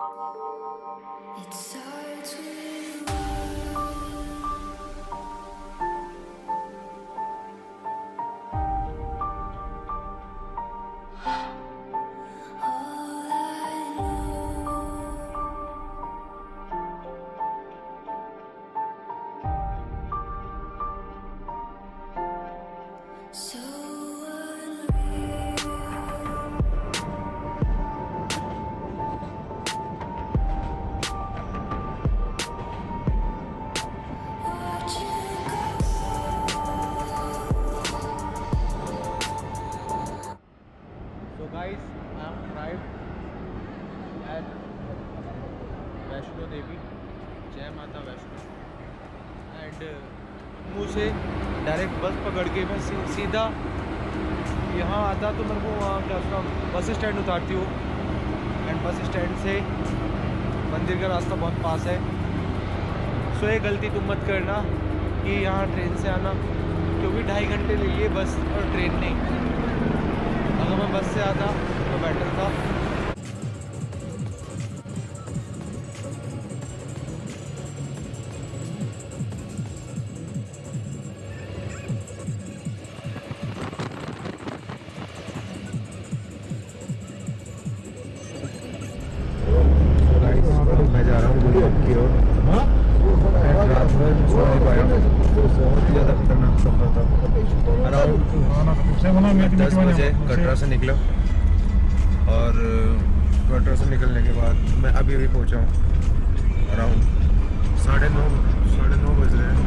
It starts with all I know. So unreal. Watch you So guys, I am arrived at Vaishno Devi, जय माता Vaishno, and मुँह से direct बस पकड़ के मैं सीधा यहाँ आता तो मेरे को वहाँ क्या उसका बस स्टैंड उतारती हूँ, एंड बस स्टैंड से मंदिर का रास्ता बहुत पास है। सो ये गलती तुम मत करना कि यहाँ ट्रेन से आना, क्योंकि 2.5 घंटे ले लिए बस और ट्रेन नहीं। अगर मैं बस से आता तो बेटर था। मैं जा रहा हूँ गुलमर्ग की ओर। रात में सो नहीं पाया, बहुत ही ज़्यादा खतरनाक सफर था। अराउंड 10 बजे कटरा से निकला, और कटरा से निकलने के बाद मैं अभी पहुँचा हूँ। अराउंड 9:30 बज रहे हैं,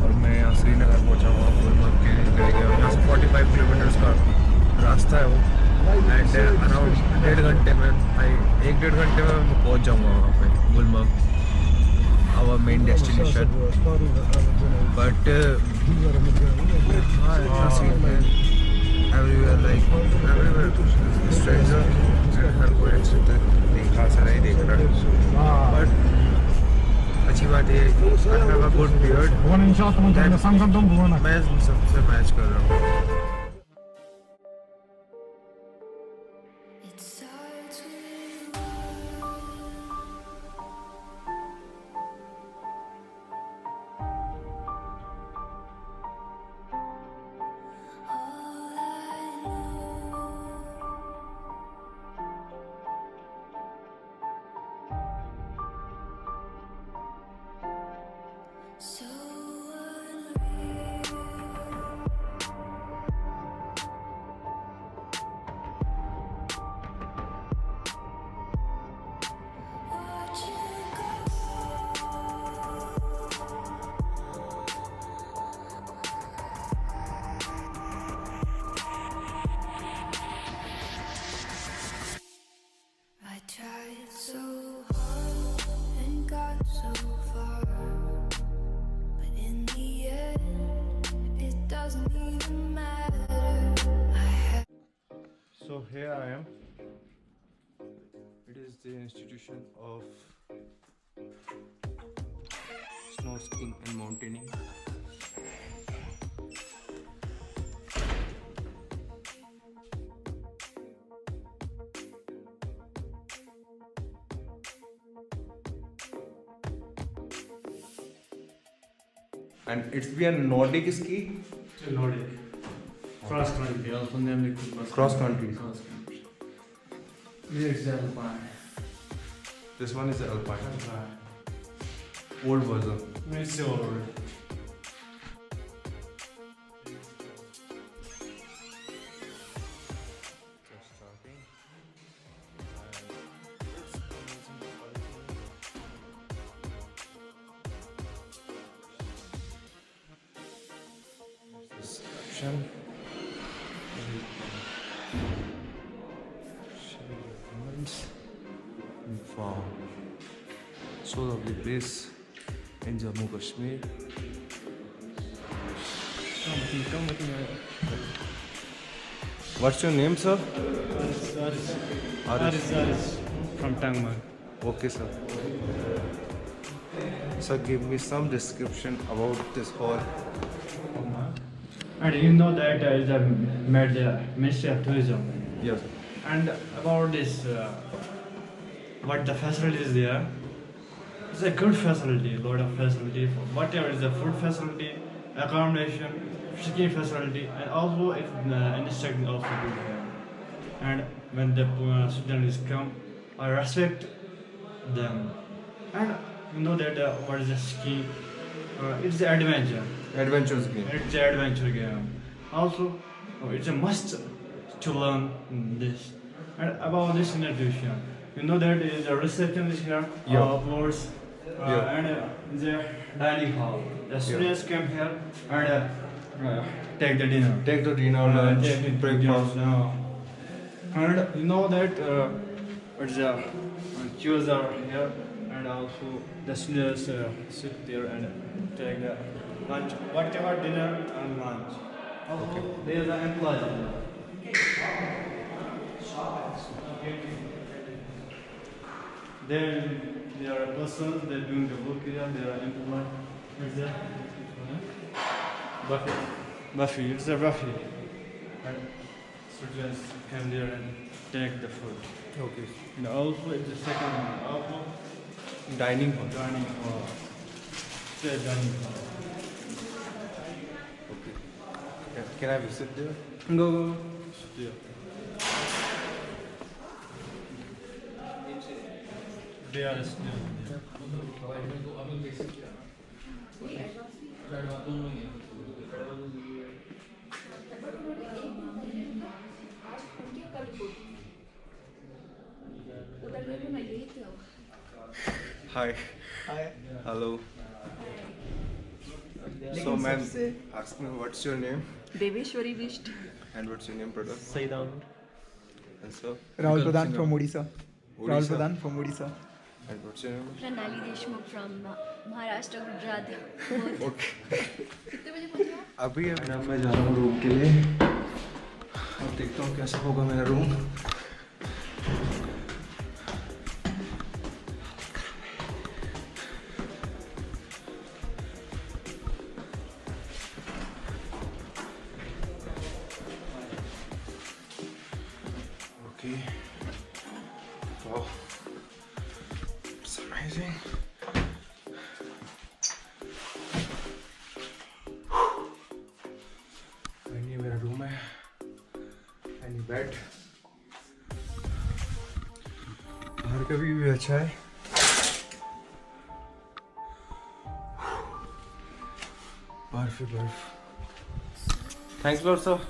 और मैं यहाँ श्रीनगर पहुँचा हूँ। गुलमर्ग के ले गया, यहाँ से 45 किलोमीटर्स का रास्ता है वो, एंड अराउंड 1.5 घंटे में 1-1.5 घंटे में मैं पहुँच जाऊँगा वहाँ पे Gulmarg, our main destination. But everywhere stranger, हर कोई नहीं खास नहीं देख रहा है। But अच्छी बात ये है कि I have a good beard, मैं सबसे मैच कर रहा हूँ। It starts with all I know. So unreal. Watch you I tried so hard and got so far, but in the end, it doesn't even matter. So here I am. It is the institution of snow skiing and mountaineering. And it's be a Nordic ski? It's a Nordic. Cross country, also named it Cross country. Cross country. This is Alpine. This one is the Alpine. Alpine. Old version. It's old. Just starting. Reception. Wow. So lovely place in Jammu Kashmir. Come with me. What's your name, sir? Aris from Tangmar. Okay, sir. Sir, give me some description about this hall. And you know that is a Ministry of Tourism. Yes. And about this what the facilities there. It's a good facility, lot of facility for whatever is the food facility, accommodation, skiing facility, and also it's instruction also good here. And when the students come, I respect them. And you know that what is the skiing? It's the adventure. Adventures game. It's an adventure game. Also, it's a must to learn this. And about this introduction, you know that is a reception is here, Yeah. floors, Yeah. and the dining hall. The students come here and take the dinner. Take the dinner, lunch, Take breakfast. dinner. And you know that it's chairs are here, and also the students sit there and take the lunch, whatever dinner and lunch. Also, there is an employee. Then there are persons that doing the work here. There are employees. What's that? Buffet. Buffet. It's a buffet. And students come there and take the food. Okay. And also it's the second one. Also Dining hall. dining hall. It's a dining hall. Okay. Can I visit there? Go. Yeah. They are still there. Hi. Hi. Hello. So, ma'am, ask me what's your name Deveshwari Visht. and what's your name, brother? Saidam. And so, Rahul Pradhan from Odisha. Rahul Odisha. Pradhan from Odisha. And what's your name? Pranali Deshmukh from Maharashtra, Gujarat. Okay. कितने बजे पहुंचे आप? अभी मैं जा रहा हूँ room के लिए. अब देखता हूँ कैसा होगा मेरा room. Okay. Wow. It's amazing. ये मेरा रूम है. Any bed. बाहर का व्यू भी अच्छा है. बर्फ ही बर्फ. Thanks lot sir.